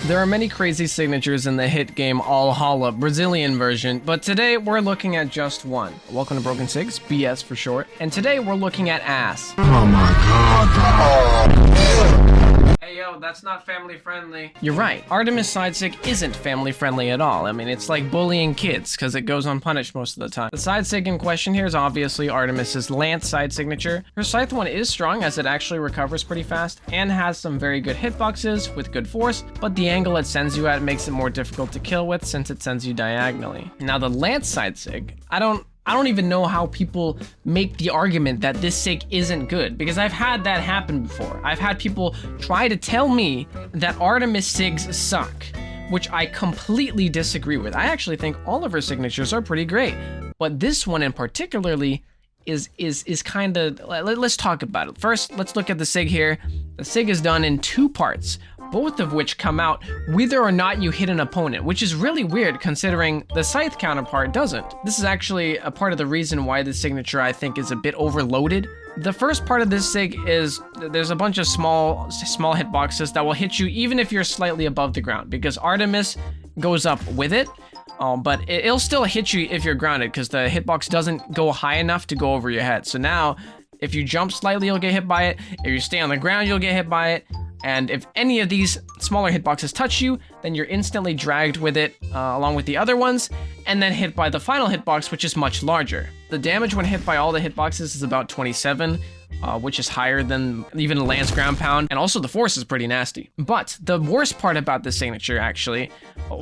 There are many crazy signatures in the hit game All-Holla Brazilian version, but today we're looking at just one. Welcome to Broken Sigs, BS for short, and today we're looking at ass. Oh my god. Hey yo, that's not family friendly. You're right, Artemis Side Sig isn't family friendly at all. I mean, it's like bullying kids, because it goes unpunished most of the time. The side sig in question here is obviously Artemis's Lance side signature. Her scythe one is strong as it actually recovers pretty fast, and has some very good hitboxes with good force, but the angle it sends you at makes it more difficult to kill with since it sends you diagonally. Now the Lance side sig, I don't even know how people make the argument that this sig isn't good, because I've had that happen before. I've had people try to tell me that Artemis sigs suck, which I completely disagree with. I actually think all of her signatures are pretty great, but this one in particularly is kind of, let's talk about it. First, let's look at the sig here. The sig is done in two parts, both of which come out whether or not you hit an opponent, which is really weird considering the scythe counterpart doesn't. This is actually a part of the reason why this signature I think is a bit overloaded. The first part of this sig is there's a bunch of small hitboxes that will hit you even if you're slightly above the ground, because Artemis goes up with it. But it'll still hit you if you're grounded because the hitbox doesn't go high enough to go over your head. So now, if you jump slightly, you'll get hit by it. If you stay on the ground, you'll get hit by it. And if any of these smaller hitboxes touch you, then you're instantly dragged with it along with the other ones, and then hit by the final hitbox, which is much larger. The damage when hit by all the hitboxes is about 27, which is higher than even a Lance ground pound, and also the force is pretty nasty. But the worst part about this signature, actually,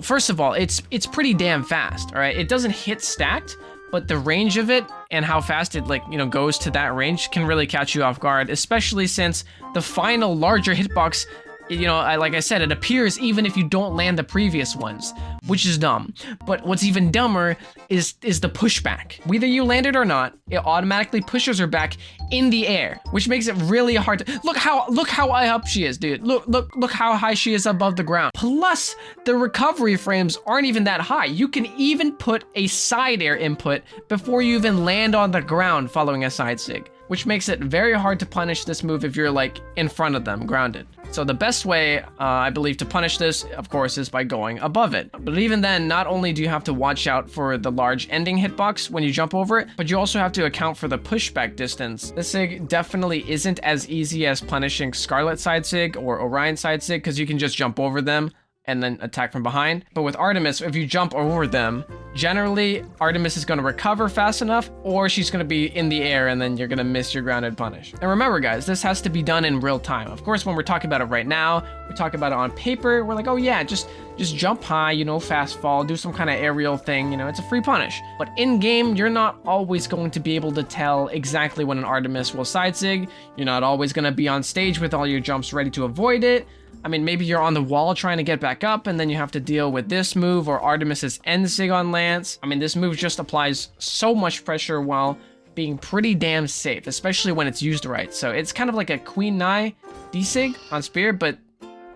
first of all, it's pretty damn fast, all right? It doesn't hit stacked, but the range of it and how fast it goes to that range can really catch you off guard, especially since the final larger hitbox, like I said, it appears even if you don't land the previous ones, which is dumb. But what's even dumber is the pushback. Whether you land it or not, it automatically pushes her back in the air, which makes it really hard to look how high up she is, dude. Look how high she is above the ground. Plus, the recovery frames aren't even that high. You can even put a side air input before you even land on the ground following a side sig, which makes it very hard to punish this move if you're like in front of them, grounded. So the best way, I believe, to punish this, of course, is by going above it. But even then, not only do you have to watch out for the large ending hitbox when you jump over it, but you also have to account for the pushback distance. This sig definitely isn't as easy as punishing Scarlet side sig or Orion side sig, because you can just jump over them and then attack from behind. But with Artemis, if you jump over them, generally Artemis is going to recover fast enough, or she's going to be in the air and then you're going to miss your grounded punish. And remember guys, this has to be done in real time. Of course, when we're talking about it right now, we talk about it on paper, we're like, oh yeah, just jump high, fast fall, do some kind of aerial thing, it's a free punish. But in game, you're not always going to be able to tell exactly when an Artemis will side sig. You're not always going to be on stage with all your jumps ready to avoid it. I mean, maybe you're on the wall trying to get back up and then you have to deal with this move or Artemis's end sig on Lance. I mean, this move just applies so much pressure while being pretty damn safe, especially when it's used right. So it's kind of like a Queen Nai D-sig on Spear, but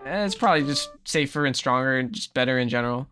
it's probably just safer and stronger and just better in general.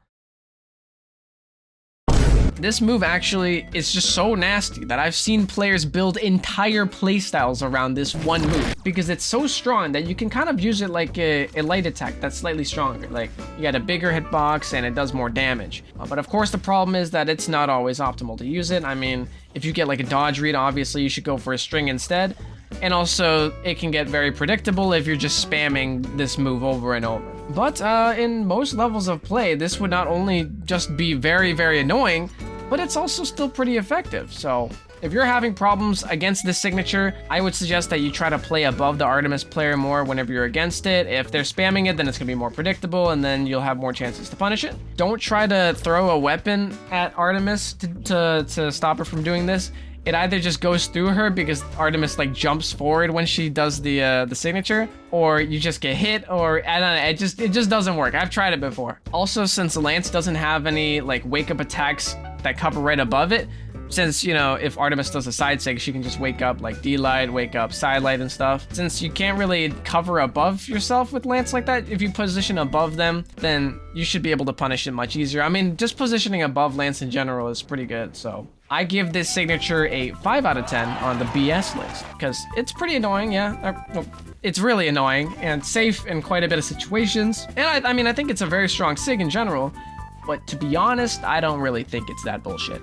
This move actually is just so nasty that I've seen players build entire playstyles around this one move, because it's so strong that you can kind of use it like a light attack that's slightly stronger. Like, you got a bigger hitbox and it does more damage. But of course the problem is that it's not always optimal to use it. I mean, if you get like a dodge read, obviously you should go for a string instead. And also, it can get very predictable if you're just spamming this move over and over. But in most levels of play, this would not only just be very, very annoying, but it's also still pretty effective. So if you're having problems against this signature, I would suggest that you try to play above the Artemis player more whenever you're against it. If they're spamming it, then it's gonna be more predictable and then you'll have more chances to punish it. Don't try to throw a weapon at Artemis to stop her from doing this. It either just goes through her because Artemis jumps forward when she does the signature, or you just get hit, or I don't know, it just doesn't work. I've tried it before. Also, since Lance doesn't have any wake up attacks that cover right above it, since, if Artemis does a side sig, she can just wake up D-light, wake up side light and stuff. Since you can't really cover above yourself with Lance like that, if you position above them, then you should be able to punish it much easier. I mean, just positioning above Lance in general is pretty good, so I give this signature a 5 out of 10 on the BS list, because it's pretty annoying, yeah. Well, it's really annoying, and safe in quite a bit of situations. And I mean, I think it's a very strong SIG in general, but to be honest, I don't really think it's that bullshit.